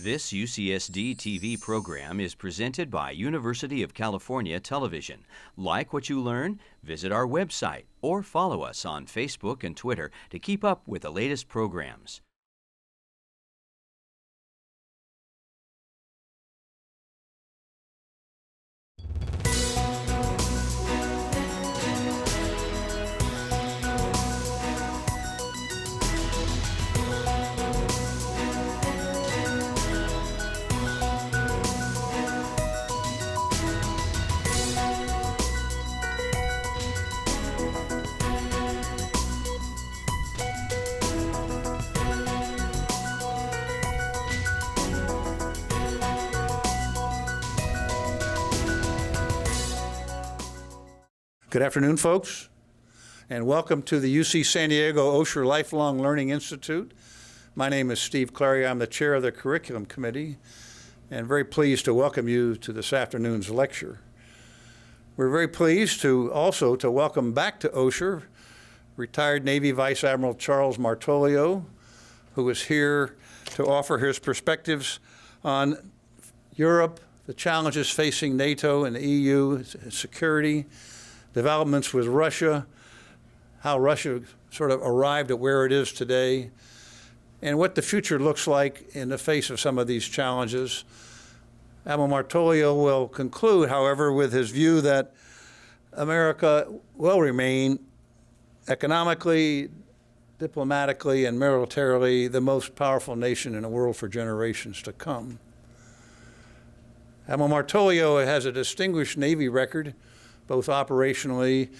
This UCSD TV program is presented by University of California Television. Like what you learn? Visit our website or follow us on Facebook and Twitter to keep up with the latest programs. Good afternoon, folks, and welcome to the UC San Diego Osher Lifelong Learning Institute. My name is Steve Clary. I'm the chair of the Curriculum Committee, and very pleased to welcome you to this afternoon's lecture. We're very pleased to welcome back to Osher retired Navy Vice Admiral Charles Martoglio, who is here to offer his perspectives on Europe, the challenges facing NATO and the EU, security, developments with Russia, how Russia sort of arrived at where it is today, and what the future looks like in the face of some of these challenges. Admiral Martoglio will conclude, however, with his view that America will remain economically, diplomatically, and militarily the most powerful nation in the world for generations to come. Admiral Martoglio has a distinguished Navy record, both operationally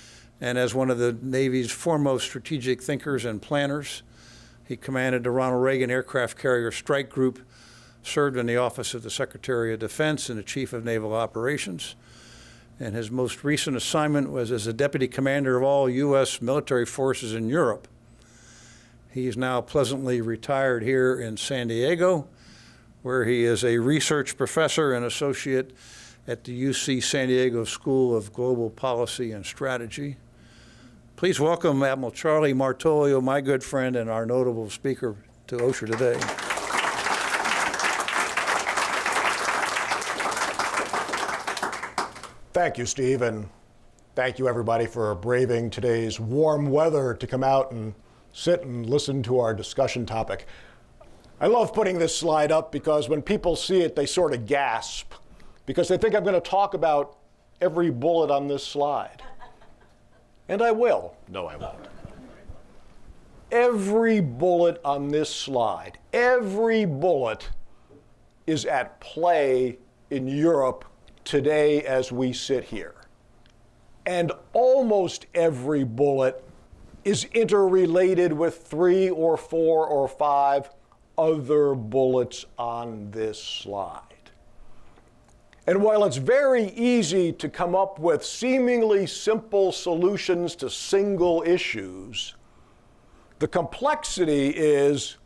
and as one of the Navy's foremost strategic thinkers and planners. He commanded the Ronald Reagan Aircraft Carrier Strike Group, served in the Office of the Secretary of Defense and the Chief of Naval Operations. And his most recent assignment was as a Deputy Commander of all U.S. military forces in Europe. He is now pleasantly retired here in San Diego, where he is a research professor and associate at the UC San Diego School of Global Policy and Strategy. Please welcome Admiral Charlie Martoglio, my good friend and our notable speaker to Osher today. Thank you, Steve, and thank you everybody for braving today's warm weather to come out and sit and listen to our discussion topic. I love putting this slide up because when people see it, they sort of gasp, because they think I'm going to talk about every bullet on this slide. And I will. No, I won't. Every bullet on this slide, every bullet is at play in Europe today as we sit here. And almost every bullet is interrelated with 3 or 4 or 5 other bullets on this slide. And while it's very easy to come up with seemingly simple solutions to single issues, the complexity is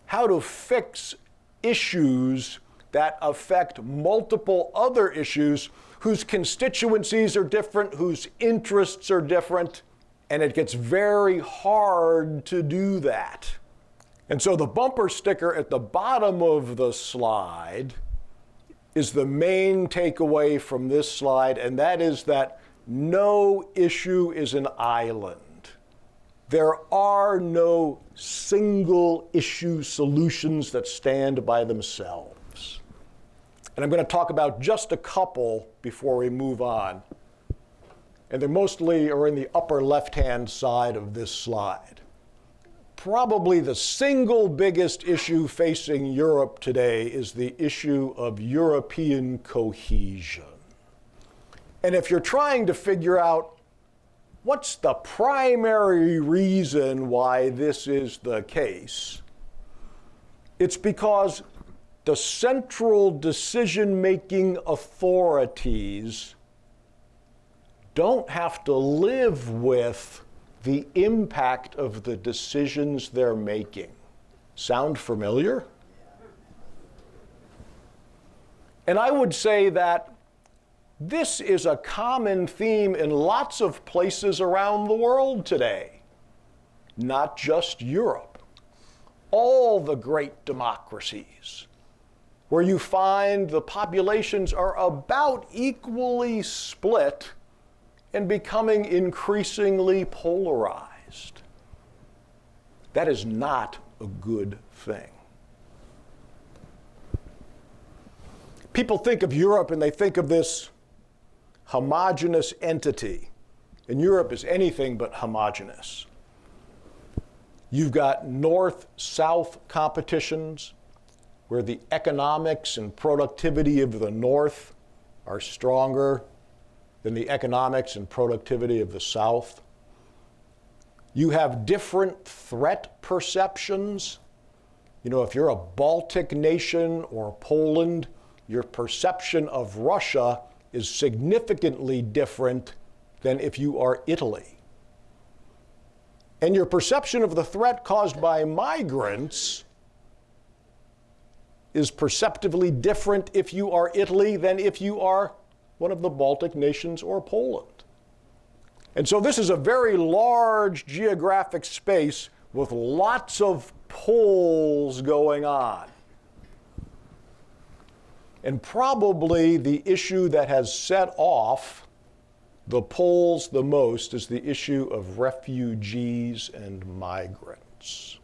how to fix issues that affect multiple other issues whose constituencies are different, whose interests are different, and it gets very hard to do that. And so the bumper sticker at the bottom of the slide is the main takeaway from this slide, and that is that no issue is an island. There are no single issue solutions that stand by themselves. And I'm going to talk about just a couple before we move on. And they mostly are in the upper left-hand side of this slide. Probably the single biggest issue facing Europe today is the issue of European cohesion. And if you're trying to figure out what's the primary reason why this is the case, it's because the central decision-making authorities don't have to live with the impact of the decisions they're making. Sound familiar? And I would say that this is a common theme in lots of places around the world today, not just Europe. All the great democracies, where you find the populations are about equally split and becoming increasingly polarized. That is not a good thing. People think of Europe and they think of this homogeneous entity. And Europe is anything but homogeneous. You've got north-south competitions where the economics and productivity of the north are stronger than the economics and productivity of the south. You have different threat perceptions. You know, if you're a Baltic nation or Poland, your perception of Russia is significantly different than if you are Italy. And your perception of the threat caused by migrants is perceptively different if you are Italy than if you are one of the Baltic nations or Poland. And so this is a very large geographic space with lots of pulls going on. And probably the issue that has set off the polls the most is the issue of refugees and migrants.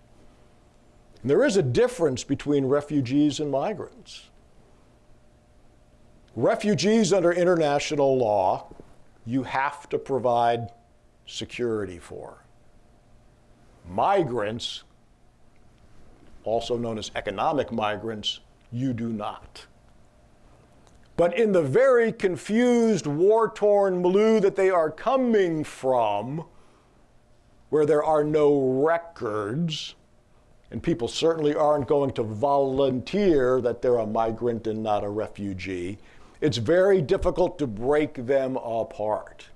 And there is a difference between refugees and migrants. Refugees under international law, you have to provide security for. Migrants, also known as economic migrants, you do not. But in the very confused, war-torn milieu that they are coming from, where there are no records, and people certainly aren't going to volunteer that they're a migrant and not a refugee, it's very difficult to break them apart.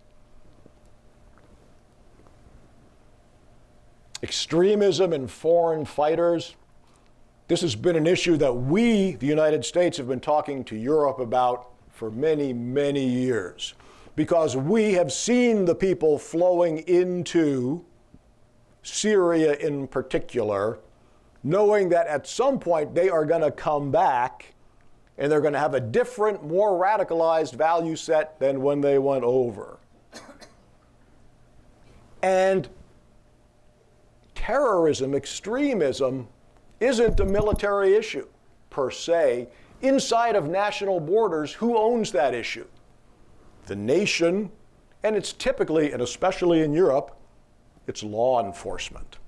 Extremism and foreign fighters. This has been an issue that we, the United States, have been talking to Europe about for many, many years, because we have seen the people flowing into Syria in particular, knowing that at some point they are going to come back and they're going to have a different, more radicalized value set than when they went over. And terrorism, extremism, isn't a military issue per se. Inside of national borders, who owns that issue? The nation, and it's typically, and especially in Europe, it's law enforcement.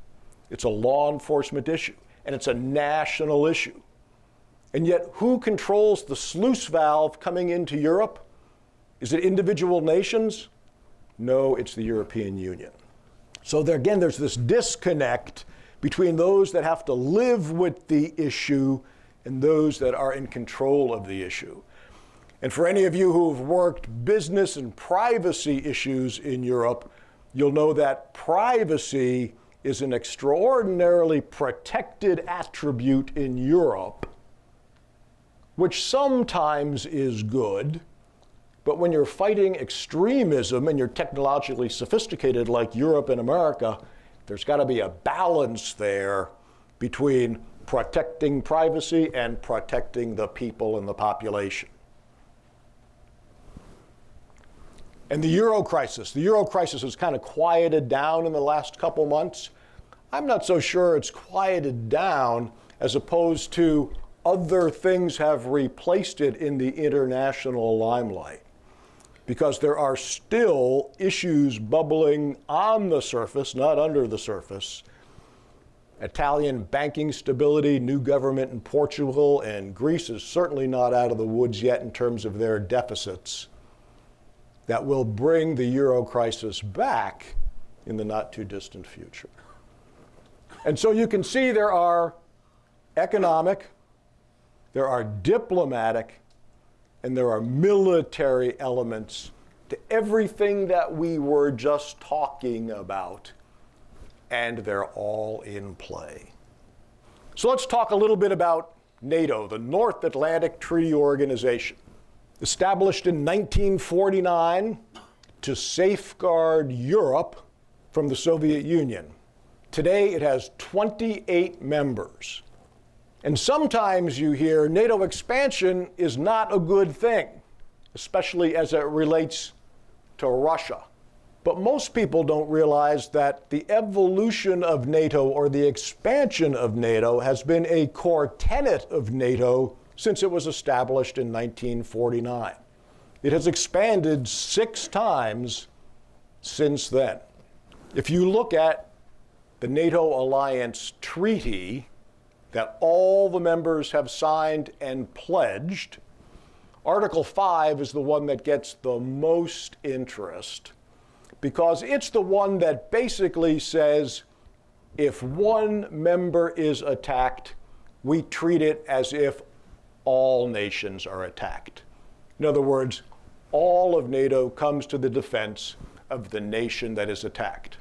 It's a law enforcement issue, and it's a national issue. And yet, who controls the sluice valve coming into Europe? Is it individual nations? No, it's the European Union. So there, again, there's this disconnect between those that have to live with the issue and those that are in control of the issue. And for any of you who've worked business and privacy issues in Europe, you'll know that privacy is an extraordinarily protected attribute in Europe, which sometimes is good, but when you're fighting extremism and you're technologically sophisticated like Europe and America, there's got to be a balance there between protecting privacy and protecting the people and the population. And the euro crisis has kind of quieted down in the last couple months. I'm not so sure it's quieted down as opposed to other things have replaced it in the international limelight, because there are still issues bubbling on the surface, not under the surface. Italian banking stability, new government in Portugal, and Greece is certainly not out of the woods yet in terms of their deficits, that will bring the euro crisis back in the not too distant future. And so you can see there are economic, there are diplomatic, and there are military elements to everything that we were just talking about, and they're all in play. So let's talk a little bit about NATO, the North Atlantic Treaty Organization. Established in 1949 to safeguard Europe from the Soviet Union. Today it has 28 members. And sometimes you hear NATO expansion is not a good thing, especially as it relates to Russia. But most people don't realize that the evolution of NATO or the expansion of NATO has been a core tenet of NATO since it was established in 1949. It has expanded 6 times since then. If you look at the NATO alliance treaty that all the members have signed and pledged, Article 5 is the one that gets the most interest because it's the one that basically says if one member is attacked, we treat it as if all nations are attacked. In other words, all of NATO comes to the defense of the nation that is attacked.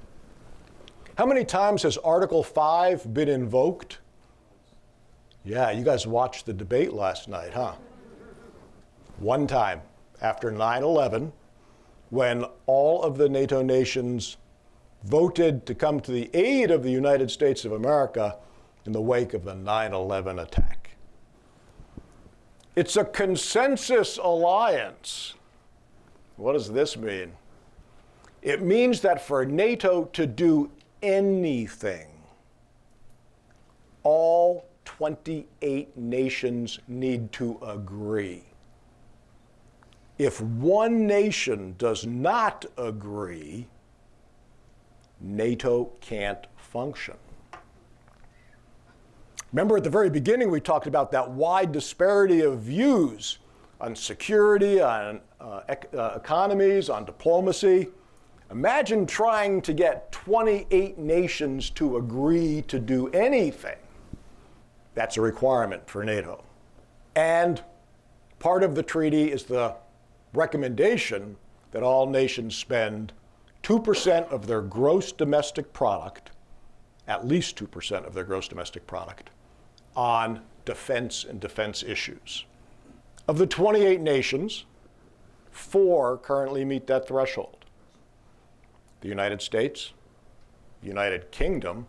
How many times has Article 5 been invoked? Yeah, you guys watched the debate last night, huh? One time, after 9/11, when all of the NATO nations voted to come to the aid of the United States of America in the wake of the 9/11 attack. It's a consensus alliance. What does this mean? It means that for NATO to do anything, all 28 nations need to agree. If one nation does not agree, NATO can't function. Remember at the very beginning we talked about that wide disparity of views on security, on economies, on diplomacy. Imagine trying to get 28 nations to agree to do anything. That's a requirement for NATO. And part of the treaty is the recommendation that all nations spend 2% of their gross domestic product, at least 2% of their gross domestic product, on defense and defense issues. Of the 28 nations, 4 currently meet that threshold. The United States, the United Kingdom,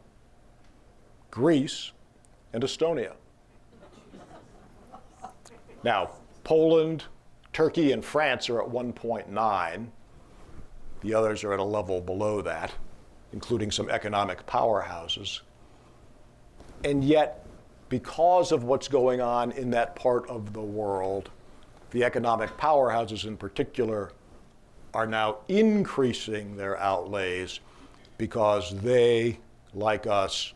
Greece, and Estonia. Now, Poland, Turkey, and France are at 1.9. The others are at a level below that, including some economic powerhouses. And yet, because of what's going on in that part of the world, the economic powerhouses in particular are now increasing their outlays because they, like us,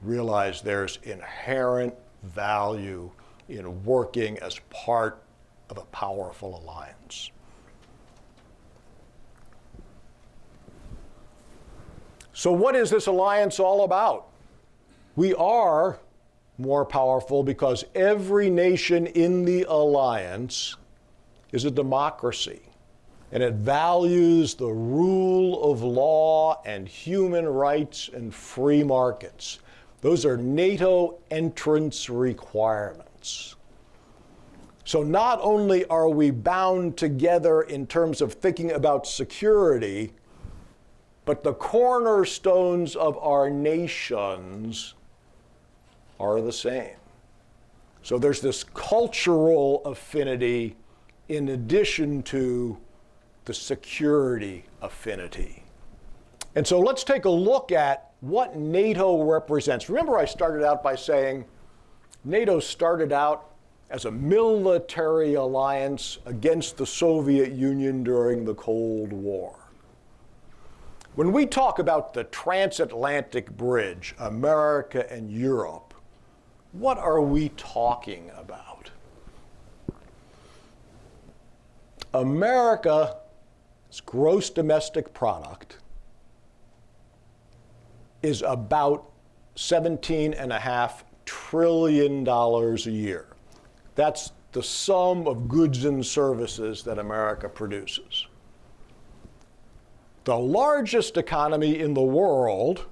realize there's inherent value in working as part of a powerful alliance. So what is this alliance all about? We are more powerful because every nation in the alliance is a democracy, and it values the rule of law and human rights and free markets. Those are NATO entrance requirements. So not only are we bound together in terms of thinking about security, but the cornerstones of our nations are the same. So there's this cultural affinity in addition to the security affinity. And so let's take a look at what NATO represents. Remember I started out by saying NATO started out as a military alliance against the Soviet Union during the Cold War. When we talk about the transatlantic bridge, America and Europe, what are we talking about? America's gross domestic product is about $17.5 trillion a year. That's the sum of goods and services that America produces. The largest economy in the world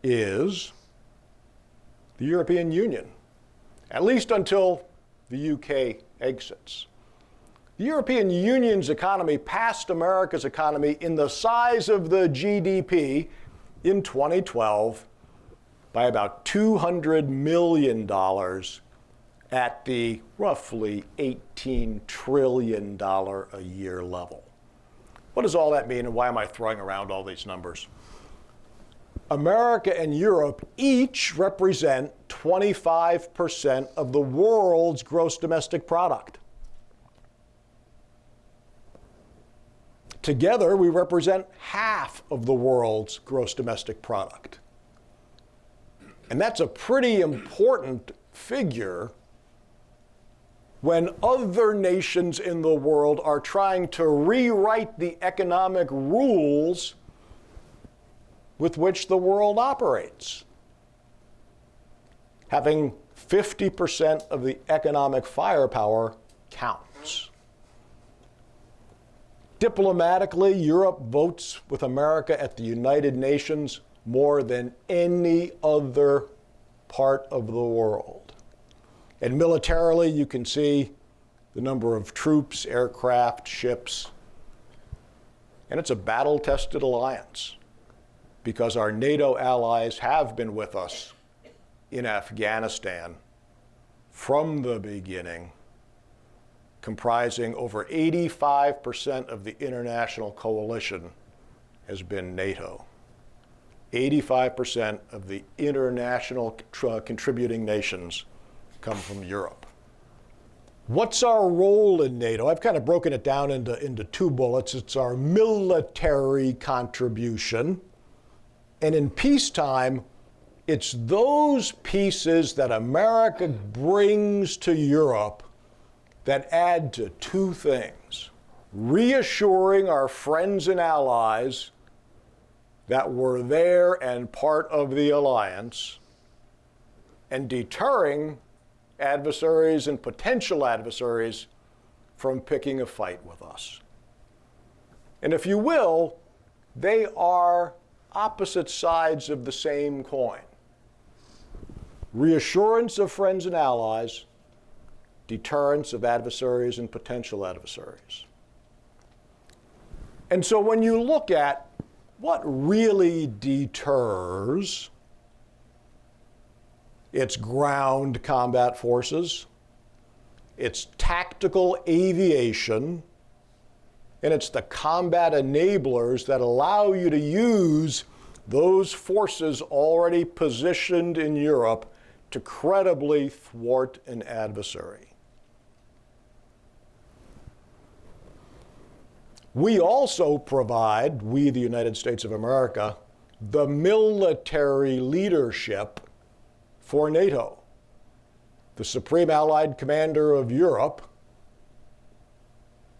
is the European Union, at least until the UK exits. The European Union's economy passed America's economy in the size of the GDP in 2012 by about $200 million at the roughly $18 trillion a year level. What does all that mean, and why am I throwing around all these numbers? America and Europe each represent 25% of the world's gross domestic product. Together, we represent half of the world's gross domestic product. And that's a pretty important figure when other nations in the world are trying to rewrite the economic rules with which the world operates. Having 50% of the economic firepower counts. Diplomatically, Europe votes with America at the United Nations more than any other part of the world. And militarily, you can see the number of troops, aircraft, ships. And it's a battle-tested alliance because our NATO allies have been with us in Afghanistan from the beginning, comprising over 85% of the international coalition has been NATO. 85% of the international contributing nations come from Europe. What's our role in NATO? I've kind of broken it down into two bullets. It's our military contribution. And in peacetime, it's those pieces that America brings to Europe that add to two things: reassuring our friends and allies that we're there and part of the alliance, and deterring adversaries and potential adversaries from picking a fight with us. And if you will, they are opposite sides of the same coin. Reassurance of friends and allies, deterrence of adversaries and potential adversaries. And so when you look at what really deters, it's ground combat forces, it's tactical aviation, and it's the combat enablers that allow you to use those forces already positioned in Europe to credibly thwart an adversary. We also provide, we the United States of America, the military leadership for NATO. The Supreme Allied Commander of Europe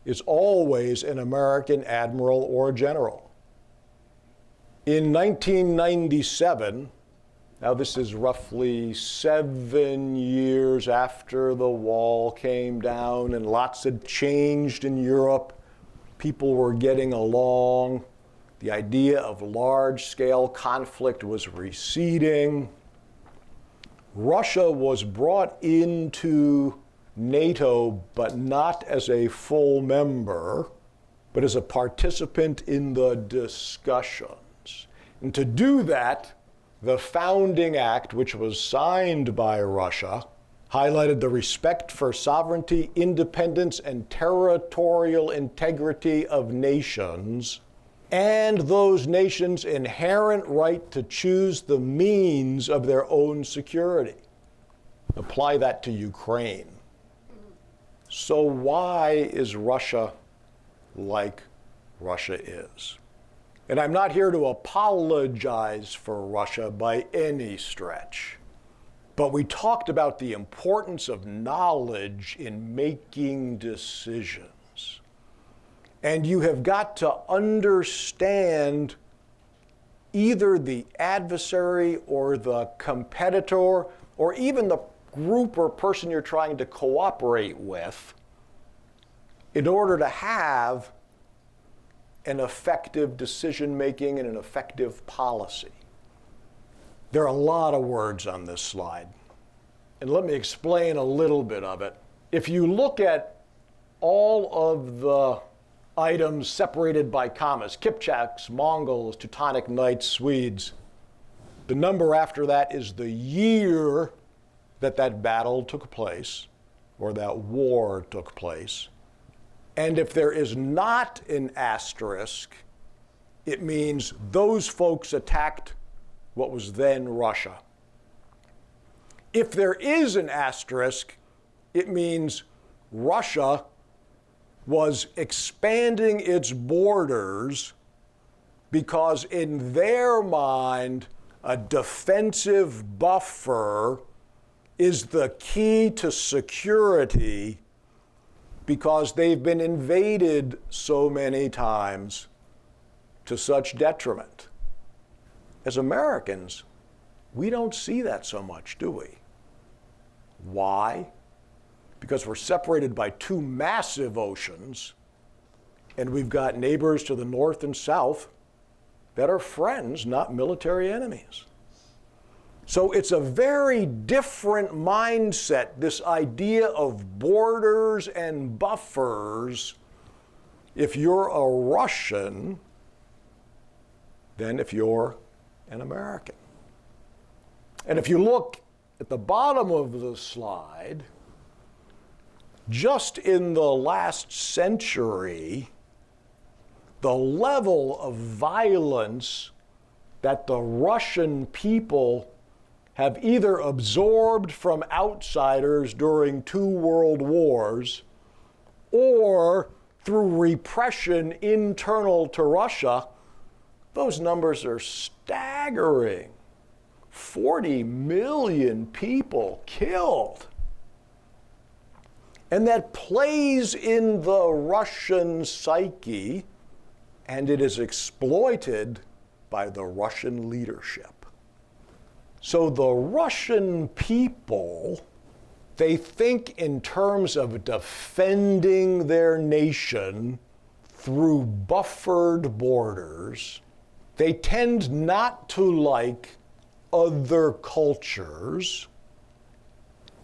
is always an American admiral or general. In 1997, now this is roughly 7 years after the wall came down and lots had changed in Europe, people were getting along, the idea of large-scale conflict was receding. Russia was brought into NATO, but not as a full member, but as a participant in the discussions. And to do that, the Founding Act, which was signed by Russia, highlighted the respect for sovereignty, independence, and territorial integrity of nations, and those nations' inherent right to choose the means of their own security. Apply that to Ukraine. So why is Russia like Russia is? And I'm not here to apologize for Russia by any stretch. But we talked about the importance of knowledge in making decisions. And you have got to understand either the adversary or the competitor or even the group or person you're trying to cooperate with in order to have an effective decision-making and an effective policy. There are a lot of words on this slide, and let me explain a little bit of it. If you look at all of the items separated by commas, Kipchaks, Mongols, Teutonic Knights, Swedes, The number after that is the year that that battle took place, or that war took place. And if there is not an asterisk, it means those folks attacked what was then Russia. If there is an asterisk, it means Russia was expanding its borders because in their mind, a defensive buffer is the key to security because they've been invaded so many times to such detriment. As Americans, we don't see that so much, do we? Why? Because we're separated by two massive oceans, and we've got neighbors to the north and south that are friends, not military enemies. So it's a very different mindset, this idea of borders and buffers, if you're a Russian than if you're an American. And if you look at the bottom of the slide, just in the last century, the level of violence that the Russian people have either absorbed from outsiders during 2 world wars or through repression internal to Russia, those numbers are staggering. 40 million people killed. And that plays in the Russian psyche, and it is exploited by the Russian leadership. So the Russian people, they think in terms of defending their nation through buffered borders. They tend not to like other cultures.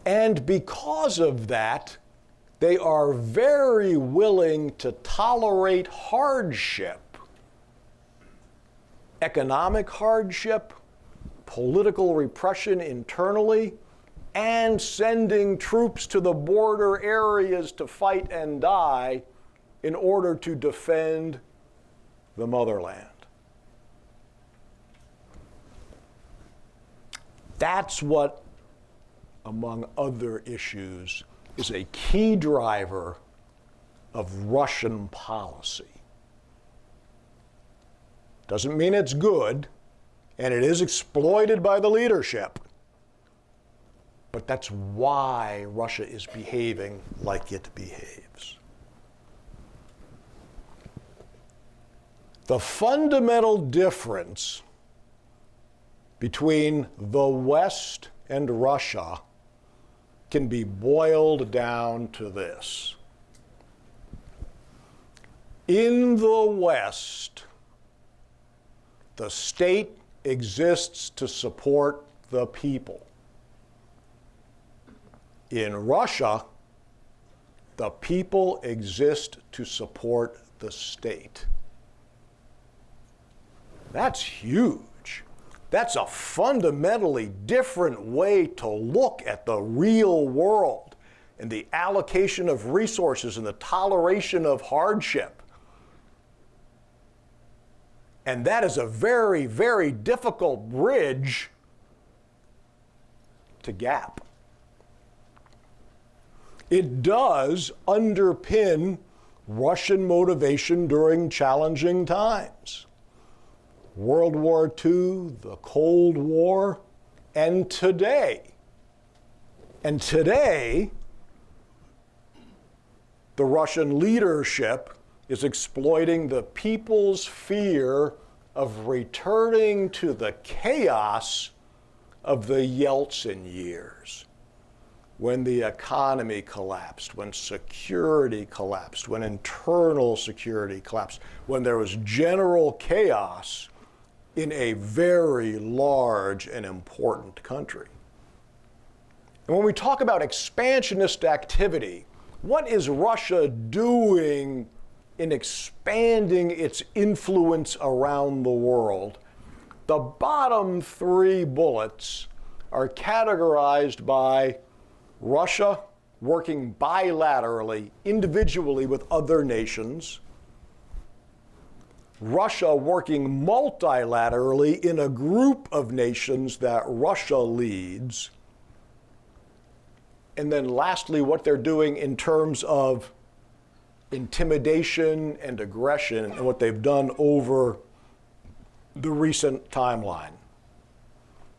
And because of that, they are very willing to tolerate hardship, economic hardship, political repression internally, and sending troops to the border areas to fight and die in order to defend the motherland. That's what, among other issues, is a key driver of Russian policy. Doesn't mean it's good, and it is exploited by the leadership, but that's why Russia is behaving like it behaves. The fundamental difference between the West and Russia can be boiled down to this. In the West, the state exists to support the people. In Russia, the people exist to support the state. That's huge. That's a fundamentally different way to look at the real world and the allocation of resources and the toleration of hardship. And that is a very, very difficult bridge to gap. It does underpin Russian motivation during challenging times. World War II, the Cold War, and today. And today, the Russian leadership is exploiting the people's fear of returning to the chaos of the Yeltsin years, when the economy collapsed, when security collapsed, when internal security collapsed, when there was general chaos in a very large and important country. And when we talk about expansionist activity, what is Russia doing in expanding its influence around the world? The bottom three bullets are categorized by Russia working bilaterally, individually with other nations, Russia working multilaterally in a group of nations that Russia leads, and then lastly, what they're doing in terms of intimidation and aggression and what they've done over the recent timeline.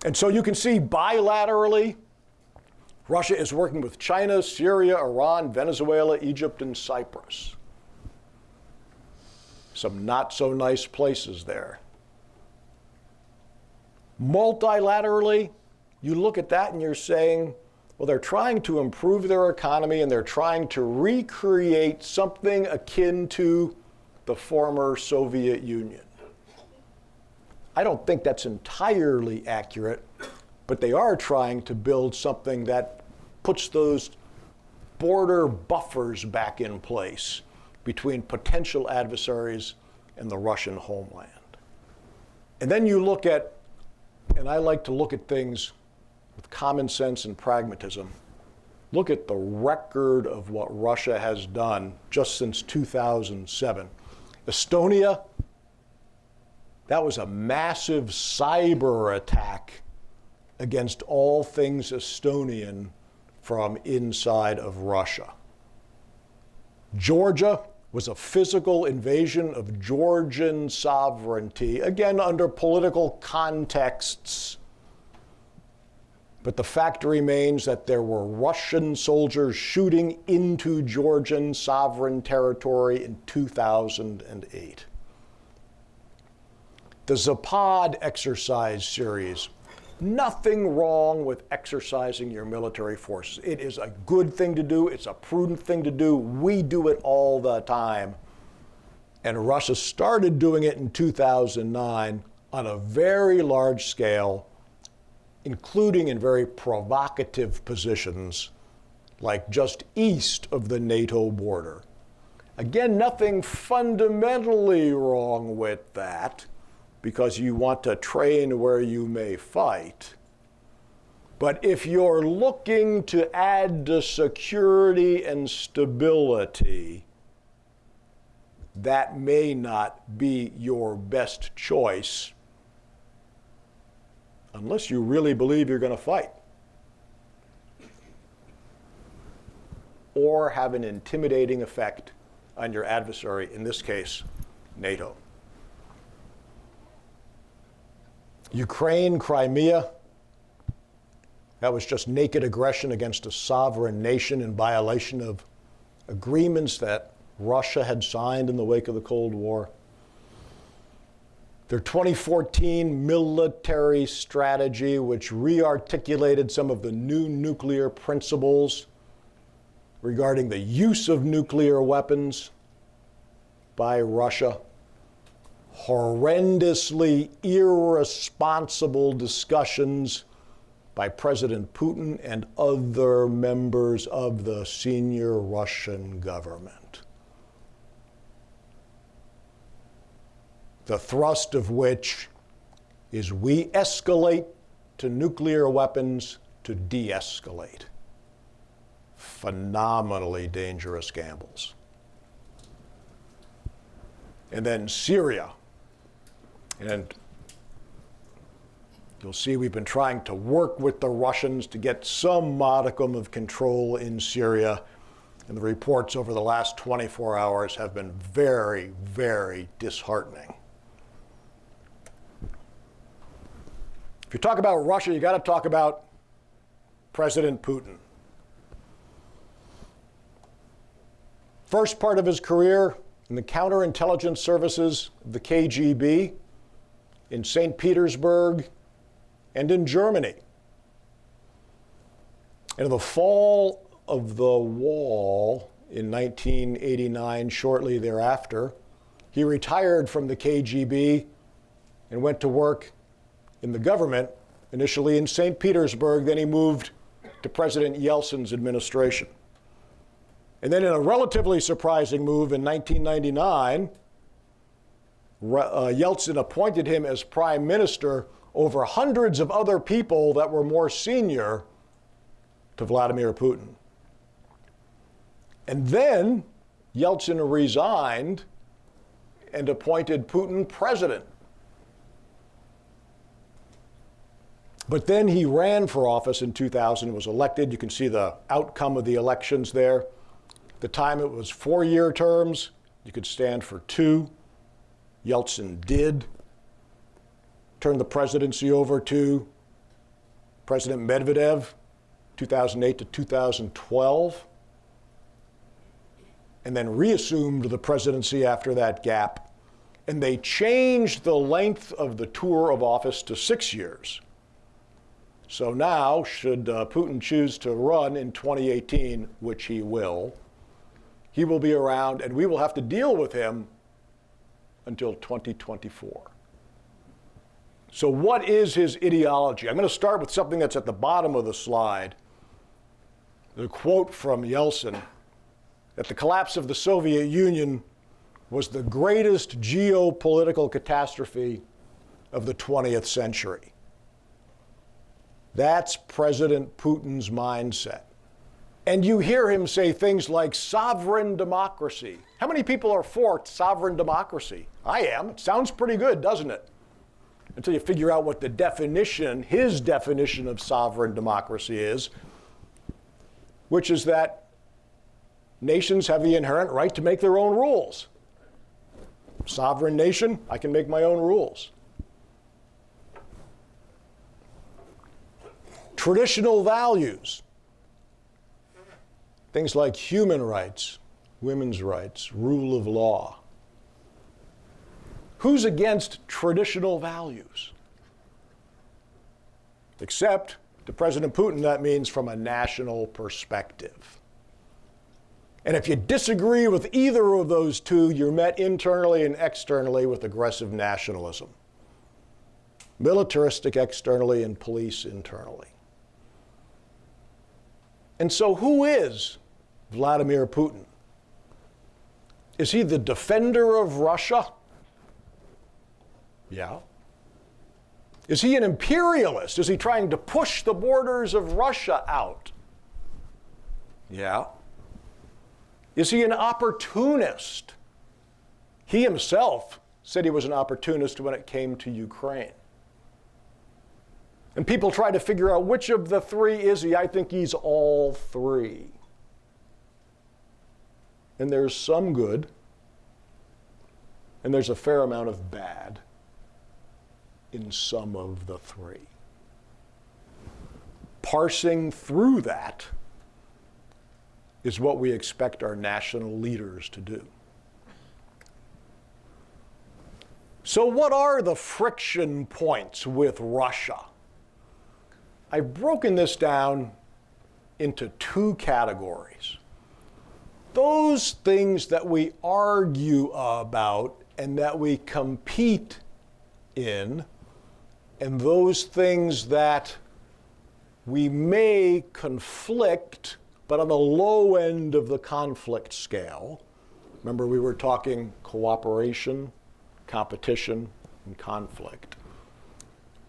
And so you can see bilaterally, Russia is working with China, Syria, Iran, Venezuela, Egypt, and Cyprus. Some not so nice places there. Multilaterally, you look at that and you're saying, well, they're trying to improve their economy and they're trying to recreate something akin to the former Soviet Union. I don't think that's entirely accurate, but they are trying to build something that puts those border buffers back in place between potential adversaries and the Russian homeland. And then you look at, and I like to look at things with common sense and pragmatism, look at the record of what Russia has done just since 2007. Estonia, that was a massive cyber attack against all things Estonian from inside of Russia. Georgia was a physical invasion of Georgian sovereignty, again under political contexts. But the fact remains that there were Russian soldiers shooting into Georgian sovereign territory in 2008. The Zapad exercise series. Nothing wrong with exercising your military forces. It is a good thing to do. It's a prudent thing to do. We do it all the time. And Russia started doing it in 2009 on a very large scale, including in very provocative positions, like just east of the NATO border. Again, nothing fundamentally wrong with that, because you want to train where you may fight. But if you're looking to add to security and stability, that may not be your best choice unless you really believe you're going to fight or have an intimidating effect on your adversary, in this case, NATO. Ukraine, Crimea, that was just naked aggression against a sovereign nation in violation of agreements that Russia had signed in the wake of the Cold War. Their 2014 military strategy, which re-articulated some of the new nuclear principles regarding the use of nuclear weapons by Russia. Horrendously irresponsible discussions by President Putin and other members of the senior Russian government. The thrust of which is we escalate to nuclear weapons to de-escalate. Phenomenally dangerous gambles. And then Syria. And you'll see we've been trying to work with the Russians to get some modicum of control in Syria. And the reports over the last 24 hours have been very, very disheartening. If you talk about Russia, you got to talk about President Putin. First part of his career in the counterintelligence services of the KGB, in St. Petersburg, and in Germany. And in the fall of the wall in 1989, shortly thereafter, he retired from the KGB and went to work in the government, initially in St. Petersburg, then he moved to President Yeltsin's administration. And then in a relatively surprising move in 1999, Yeltsin appointed him as prime minister over hundreds of other people that were more senior to Vladimir Putin. And then Yeltsin resigned and appointed Putin president. But then he ran for office in 2000 and was elected. You can see the outcome of the elections there. At the time it was 4-year terms. You could stand for 2. Yeltsin did. Turned the presidency over to President Medvedev, 2008 to 2012. And then reassumed the presidency after that gap. And they changed the length of the tour of office to 6 years. So now, should Putin choose to run in 2018, which he will be around, and we will have to deal with him until 2024. So what is his ideology? I'm going to start with something that's at the bottom of the slide. The quote from Yeltsin, that the collapse of the Soviet Union was the greatest geopolitical catastrophe of the 20th century. That's President Putin's mindset. And you hear him say things like sovereign democracy. How many people are for sovereign democracy? I am. It sounds pretty good, doesn't it? Until you figure out what the definition, his definition of sovereign democracy is, which is that nations have the inherent right to make their own rules. Sovereign nation, I can make my own rules. Traditional values, things like human rights, women's rights, rule of law. Who's against traditional values? Except to President Putin, that means from a national perspective. And if you disagree with either of those two, you're met internally and externally with aggressive nationalism. Militaristic externally and police internally. And so who is Vladimir Putin? Is he the defender of Russia? Yeah. Is he an imperialist? Is he trying to push the borders of Russia out? Yeah. Is he an opportunist? He himself said he was an opportunist when it came to Ukraine. And people try to figure out which of the three is he. I think he's all three. And there's some good, and there's a fair amount of bad in some of the three. Parsing through that is what we expect our national leaders to do. So what are the friction points with Russia? I've broken this down into 2 categories. Those things that we argue about and that we compete in, and those things that we may conflict, but on the low end of the conflict scale. Remember, we were talking cooperation, competition, and conflict.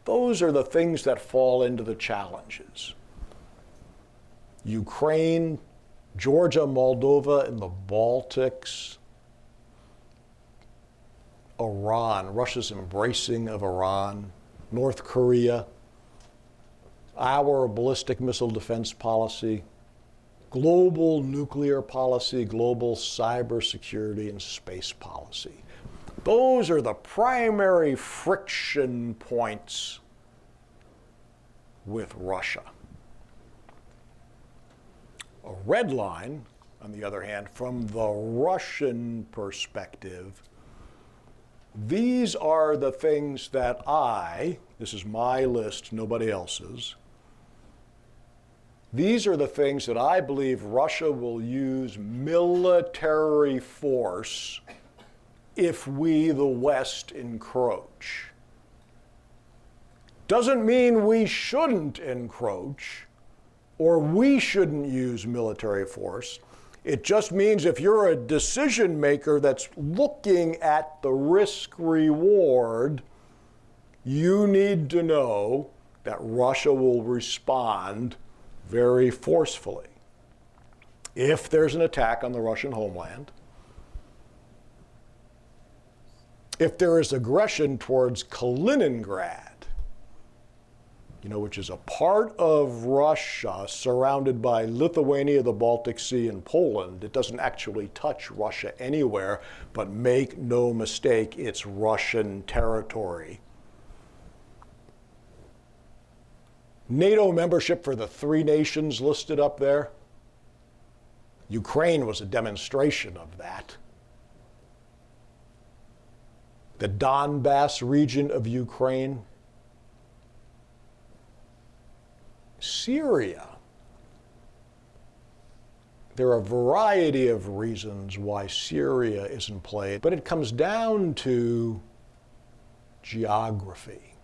Those are the things that fall into the challenges. Ukraine, Georgia, Moldova, and the Baltics. Iran, Russia's embracing of Iran. North Korea, our ballistic missile defense policy. Global nuclear policy, global cybersecurity, and space policy. Those are the primary friction points with Russia. A red line, on the other hand, from the Russian perspective, these are the things that this is my list, nobody else's, these are the things that I believe Russia will use military force if we, the West, encroach. Doesn't mean we shouldn't encroach or we shouldn't use military force. It just means if you're a decision maker that's looking at the risk reward, you need to know that Russia will respond very forcefully if there's an attack on the Russian homeland, if there is aggression towards Kaliningrad, which is a part of Russia surrounded by Lithuania, the Baltic Sea, and Poland. It doesn't actually touch Russia anywhere, but make no mistake, it's Russian territory. NATO membership for the 3 nations listed up there. Ukraine was a demonstration of that. The Donbass region of Ukraine. Syria. There are a variety of reasons why Syria is in play, but it comes down to geography.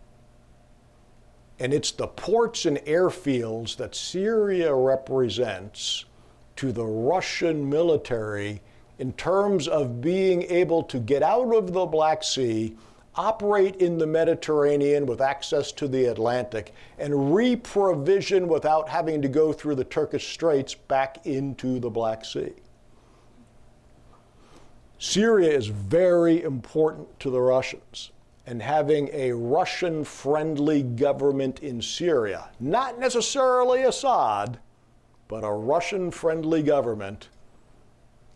And it's the ports and airfields that Syria represents to the Russian military in terms of being able to get out of the Black Sea, operate in the Mediterranean with access to the Atlantic, and re-provision without having to go through the Turkish Straits back into the Black Sea. Syria is very important to the Russians, and having a Russian-friendly government in Syria, not necessarily Assad, but a Russian-friendly government,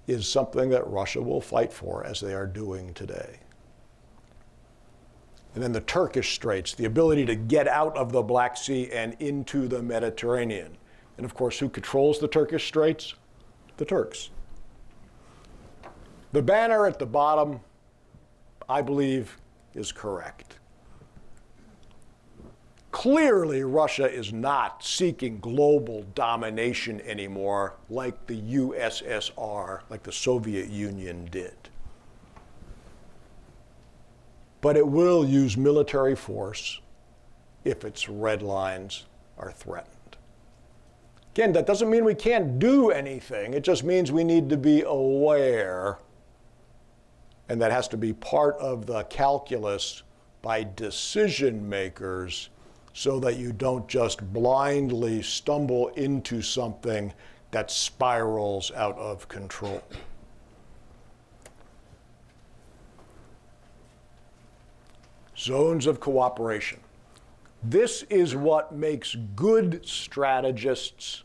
is something that Russia will fight for, as they are doing today. And then the Turkish Straits, the ability to get out of the Black Sea and into the Mediterranean. And of course, who controls the Turkish Straits? The Turks. The banner at the bottom, I believe, is correct. Clearly, Russia is not seeking global domination anymore like the USSR, like the Soviet Union did. But it will use military force if its red lines are threatened. Again, that doesn't mean we can't do anything. It just means we need to be aware, and that has to be part of the calculus by decision makers so that you don't just blindly stumble into something that spirals out of control. Zones of cooperation. This is what makes good strategists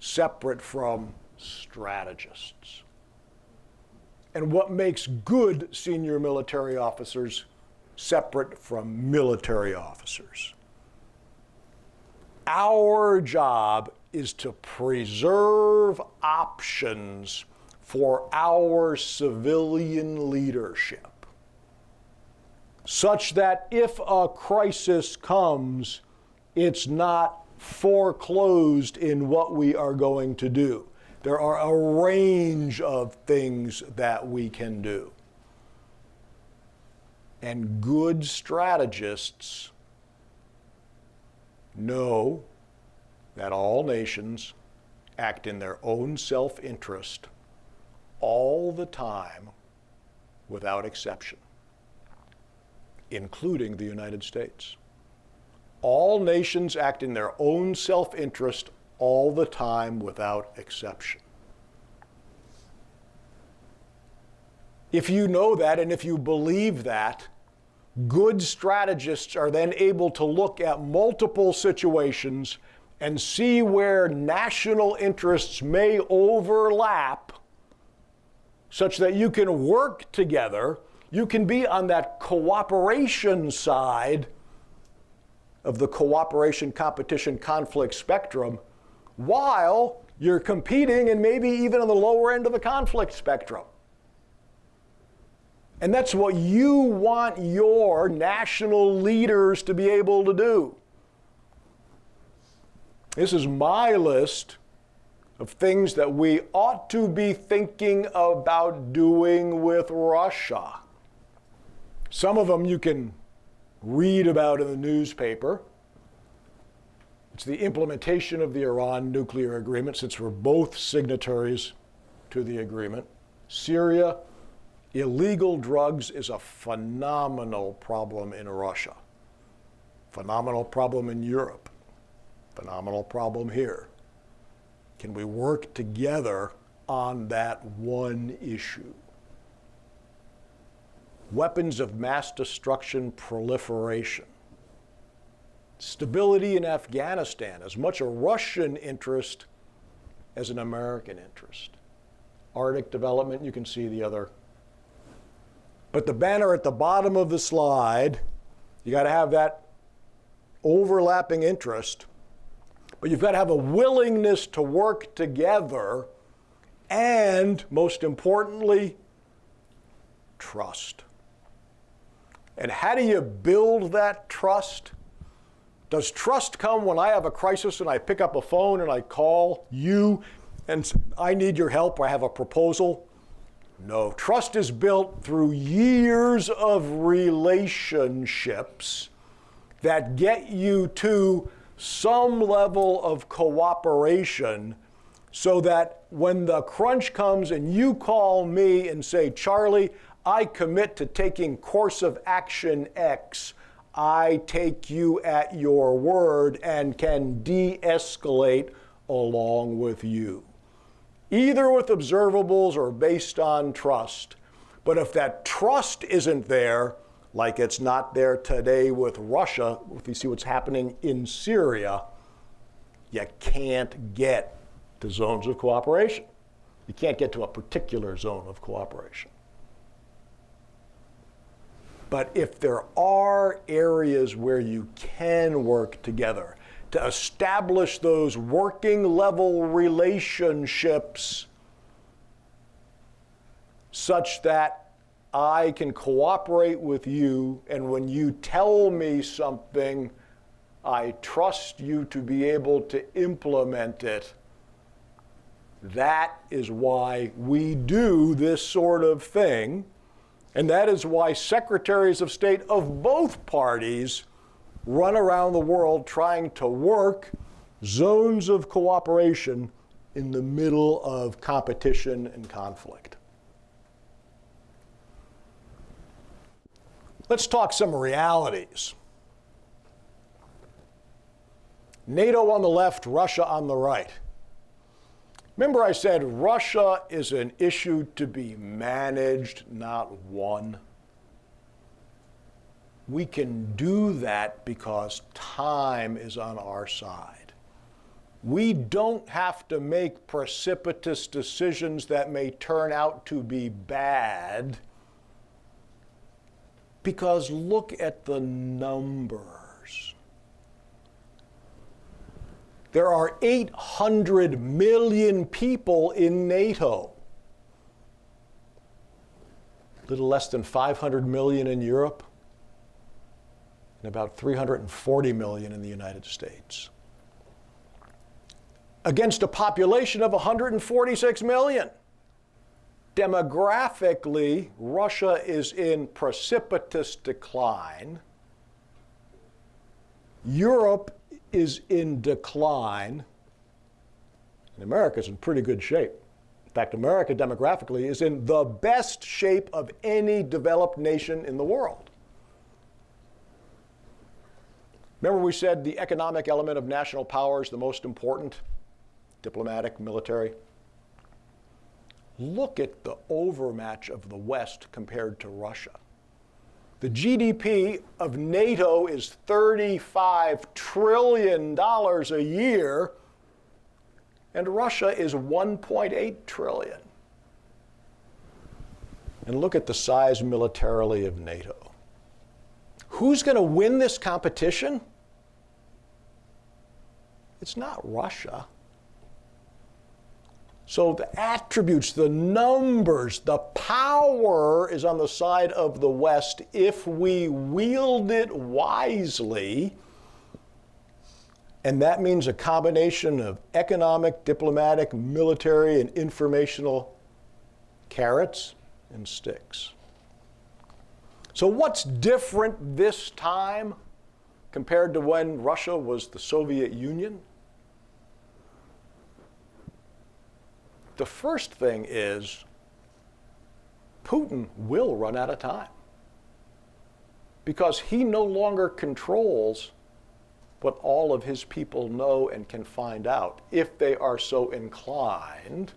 separate from strategists, and what makes good senior military officers separate from military officers. Our job is to preserve options for our civilian leadership, such that if a crisis comes, it's not foreclosed in what we are going to do. There are a range of things that we can do. And good strategists know that all nations act in their own self-interest all the time without exception, including the United States. All nations act in their own self-interest all the time without exception. If you know that, and if you believe that, good strategists are then able to look at multiple situations and see where national interests may overlap such that you can work together. You can be on that cooperation side of the cooperation, competition, conflict spectrum while you're competing and maybe even on the lower end of the conflict spectrum. And that's what you want your national leaders to be able to do. This is my list of things that we ought to be thinking about doing with Russia. Some of them you can read about in the newspaper. It's the implementation of the Iran nuclear agreement, since we're both signatories to the agreement. Syria, illegal drugs is a phenomenal problem in Russia. Phenomenal problem in Europe. Phenomenal problem here. Can we work together on that one issue? Weapons of mass destruction proliferation. Stability in Afghanistan, as much a Russian interest as an American interest. Arctic development, you can see the other. But the banner at the bottom of the slide, you got to have that overlapping interest, but you've got to have a willingness to work together, and most importantly, trust. And how do you build that trust? Does trust come when I have a crisis and I pick up a phone and I call you and say, I need your help, I have a proposal? No, trust is built through years of relationships that get you to some level of cooperation, so that when the crunch comes and you call me and say, Charlie, I commit to taking course of action X, I take you at your word and can de-escalate along with you, either with observables or based on trust. But if that trust isn't there, like it's not there today with Russia, if you see what's happening in Syria, you can't get to zones of cooperation. You can't get to a particular zone of cooperation. But if there are areas where you can work together to establish those working level relationships such that I can cooperate with you, and when you tell me something, I trust you to be able to implement it. That is why we do this sort of thing, and that is why secretaries of state of both parties run around the world trying to work zones of cooperation in the middle of competition and conflict. Let's talk some realities. NATO on the left, Russia on the right. Remember I said Russia is an issue to be managed, not won. We can do that because time is on our side. We don't have to make precipitous decisions that may turn out to be bad, because look at the numbers. There are 800 million people in NATO. A little less than 500 million in Europe, and about 340 million in the United States. Against a population of 146 million. Demographically, Russia is in precipitous decline. Europe is in decline. And America is in pretty good shape. In fact, America demographically is in the best shape of any developed nation in the world. Remember we said the economic element of national power is the most important, diplomatic, military. Look at the overmatch of the West compared to Russia. The GDP of NATO is $35 trillion a year, and Russia is $1.8 trillion. And look at the size militarily of NATO. Who's going to win this competition? It's not Russia. So the attributes, the numbers, the power is on the side of the West if we wield it wisely. And that means a combination of economic, diplomatic, military, and informational carrots and sticks. So what's different this time compared to when Russia was the Soviet Union? The first thing is Putin will run out of time because he no longer controls what all of his people know and can find out if they are so inclined.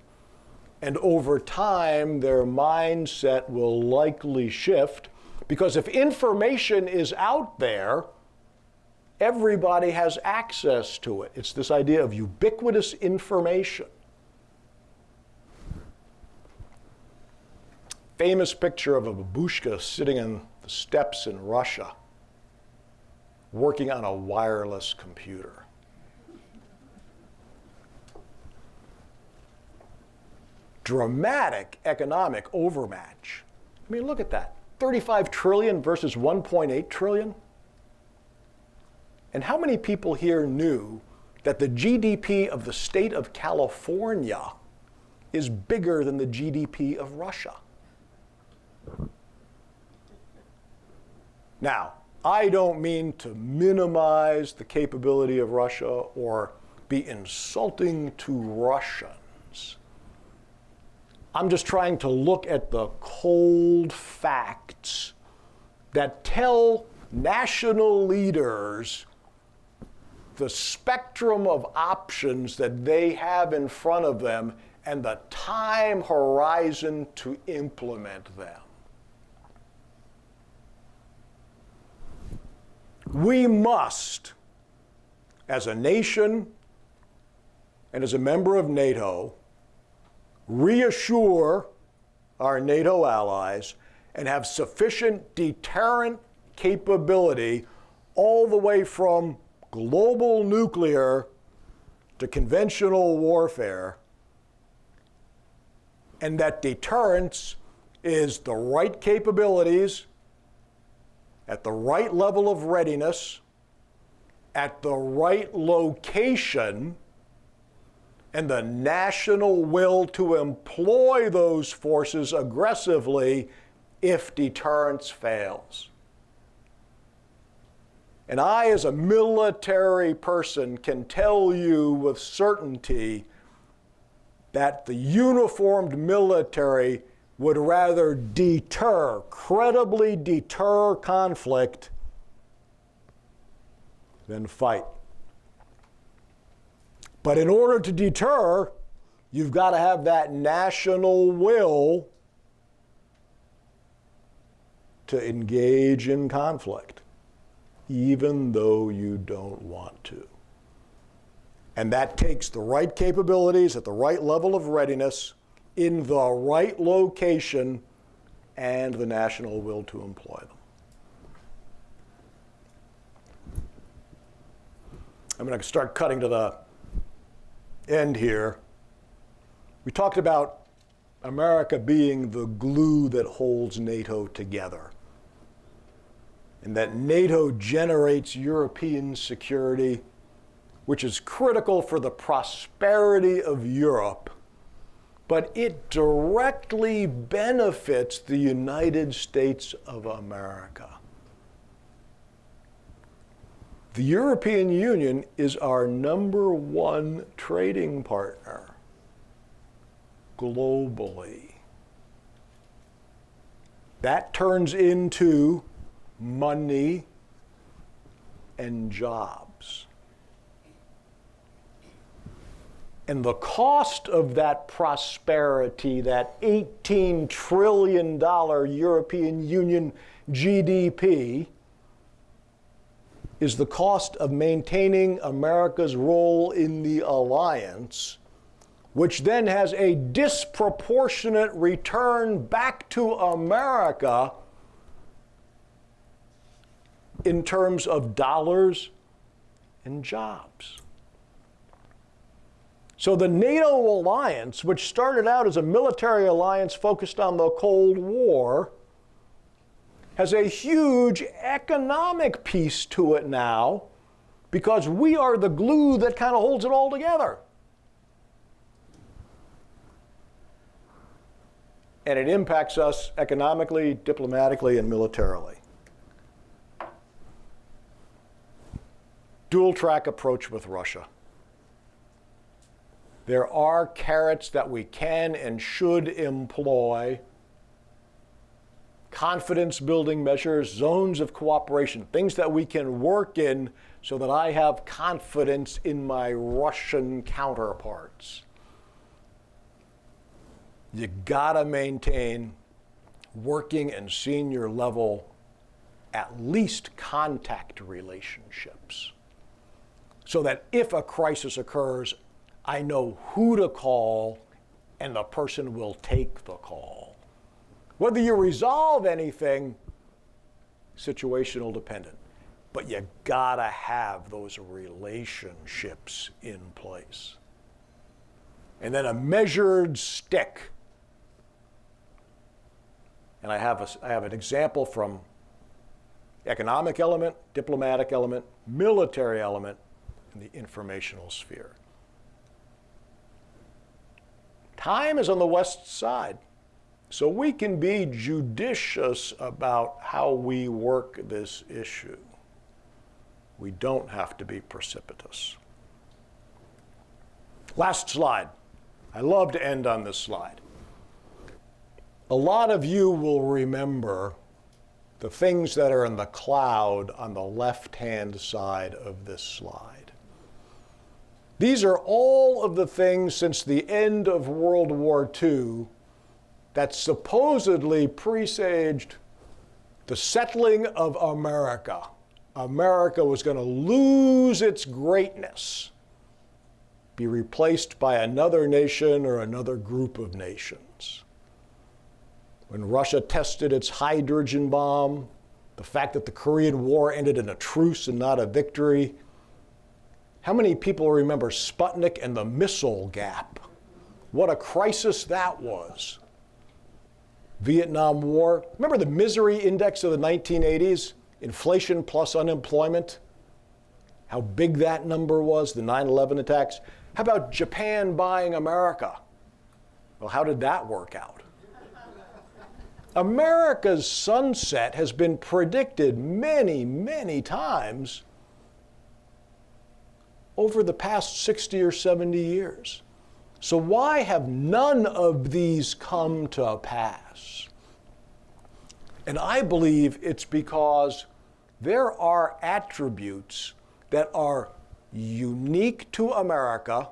And over time, their mindset will likely shift because if information is out there, everybody has access to it. It's this idea of ubiquitous information. Famous picture of a babushka sitting in the steppes in Russia, working on a wireless computer. Dramatic economic overmatch. I mean, look at that. 35 trillion versus 1.8 trillion. And how many people here knew that the GDP of the state of California is bigger than the GDP of Russia? Now, I don't mean to minimize the capability of Russia or be insulting to Russians. I'm just trying to look at the cold facts that tell national leaders the spectrum of options that they have in front of them and the time horizon to implement them. We must, as a nation and as a member of NATO, reassure our NATO allies and have sufficient deterrent capability all the way from global nuclear to conventional warfare, and that deterrence is the right capabilities at the right level of readiness, at the right location, and the national will to employ those forces aggressively if deterrence fails. And I, as a military person, can tell you with certainty that the uniformed military would rather deter, credibly deter conflict than fight. But in order to deter, you've got to have that national will to engage in conflict, even though you don't want to. And that takes the right capabilities at the right level of readiness, in the right location, and the national will to employ them. I'm going to start cutting to the end here. We talked about America being the glue that holds NATO together, and that NATO generates European security, which is critical for the prosperity of Europe, but it directly benefits the United States of America. The European Union is our number one trading partner globally. That turns into money and jobs. And the cost of that prosperity, that $18 trillion European Union GDP, is the cost of maintaining America's role in the alliance, which then has a disproportionate return back to America in terms of dollars and jobs. So the NATO alliance, which started out as a military alliance focused on the Cold War, has a huge economic piece to it now because we are the glue that kind of holds it all together. And it impacts us economically, diplomatically, and militarily. Dual track approach with Russia. There are carrots that we can and should employ. Confidence-building measures, zones of cooperation, things that we can work in so that I have confidence in my Russian counterparts. You gotta maintain working and senior level, at least contact relationships, so that if a crisis occurs, I know who to call and the person will take the call. Whether you resolve anything, situational dependent, but you gotta have those relationships in place. And then a measured stick. And I have an example from economic element, diplomatic element, military element, and the informational sphere. Time is on the West side, so we can be judicious about how we work this issue. We don't have to be precipitous. Last slide. I love to end on this slide. A lot of you will remember the things that are in the cloud on the left-hand side of this slide. These are all of the things since the end of World War II that supposedly presaged the settling of America. America was going to lose its greatness, be replaced by another nation or another group of nations. When Russia tested its hydrogen bomb, the fact that the Korean War ended in a truce and not a victory. How many people remember Sputnik and the missile gap? What a crisis that was. Vietnam War. Remember the misery index of the 1980s? Inflation plus unemployment? How big that number was, the 9/11 attacks. How about Japan buying America? Well, how did that work out? America's sunset has been predicted many, many times over the past 60 or 70 years. So why have none of these come to pass? And I believe it's because there are attributes that are unique to America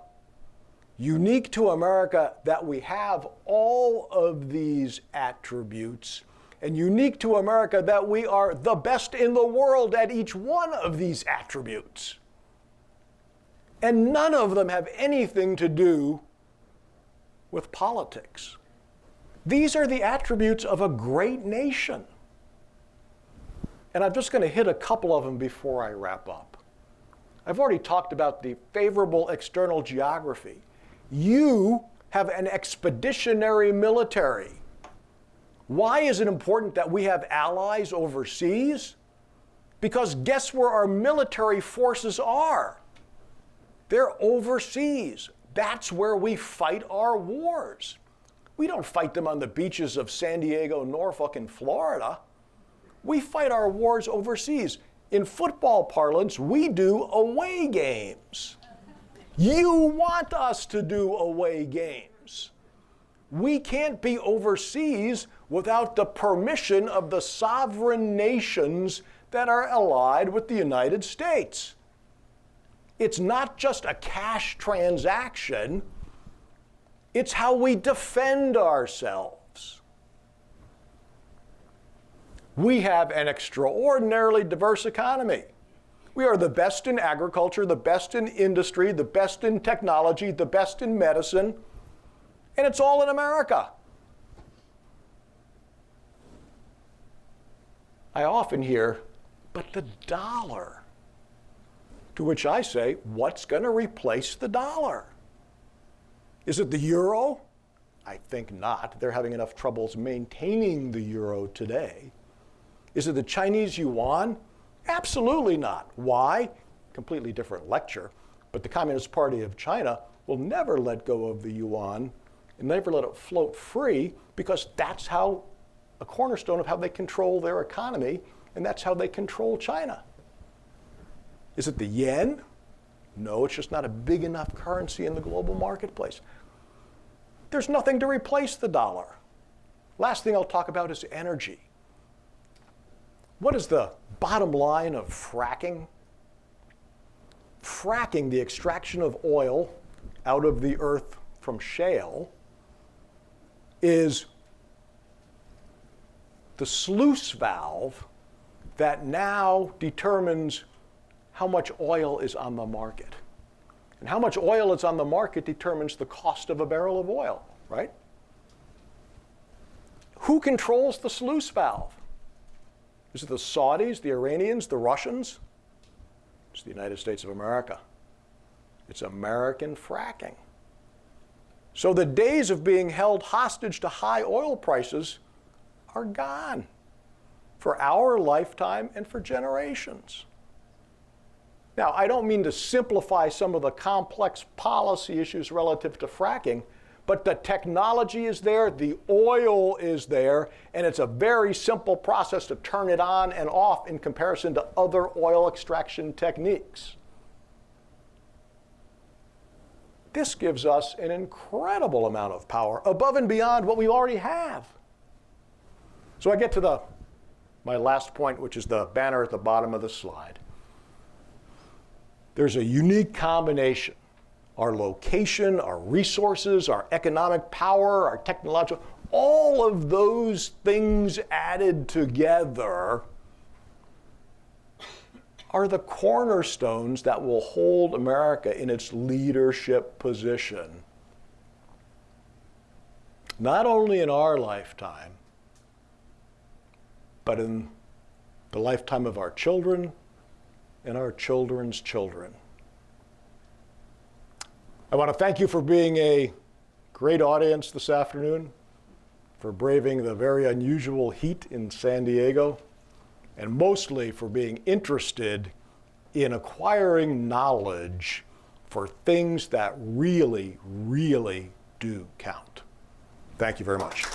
that we have all of these attributes, and unique to America that we are the best in the world at each one of these attributes. And none of them have anything to do with politics. These are the attributes of a great nation. And I'm just going to hit a couple of them before I wrap up. I've already talked about the favorable external geography. You have an expeditionary military. Why is it important that we have allies overseas? Because guess where our military forces are? They're overseas. That's where we fight our wars. We don't fight them on the beaches of San Diego, Norfolk, and Florida. We fight our wars overseas. In football parlance, we do away games. You want us to do away games. We can't be overseas without the permission of the sovereign nations that are allied with the United States. It's not just a cash transaction. It's how we defend ourselves. We have an extraordinarily diverse economy. We are the best in agriculture, the best in industry, the best in technology, the best in medicine, and it's all in America. I often hear, but the dollar. To which I say, what's going to replace the dollar? Is it the euro? I think not. They're having enough troubles maintaining the euro today. Is it the Chinese yuan? Absolutely not. Why? Completely different lecture. But the Communist Party of China will never let go of the yuan and never let it float free, because that's how a cornerstone of how they control their economy, and that's how they control China. Is it the yen? No, it's just not a big enough currency in the global marketplace. There's nothing to replace the dollar. Last thing I'll talk about is energy. What is the bottom line of fracking? Fracking, the extraction of oil out of the earth from shale, is the sluice valve that now determines how much oil is on the market. And how much oil is on the market determines the cost of a barrel of oil, right? Who controls the sluice valve? Is it the Saudis, the Iranians, the Russians? It's the United States of America. It's American fracking. So the days of being held hostage to high oil prices are gone for our lifetime and for generations. Now, I don't mean to simplify some of the complex policy issues relative to fracking, but the technology is there, the oil is there, and it's a very simple process to turn it on and off in comparison to other oil extraction techniques. This gives us an incredible amount of power above and beyond what we already have. So I get to my last point, which is the banner at the bottom of the slide. There's a unique combination. Our location, our resources, our economic power, our technological, all of those things added together are the cornerstones that will hold America in its leadership position, not only in our lifetime, but in the lifetime of our children and our children's children. I want to thank you for being a great audience this afternoon, for braving the very unusual heat in San Diego, and mostly for being interested in acquiring knowledge for things that really, really do count. Thank you very much.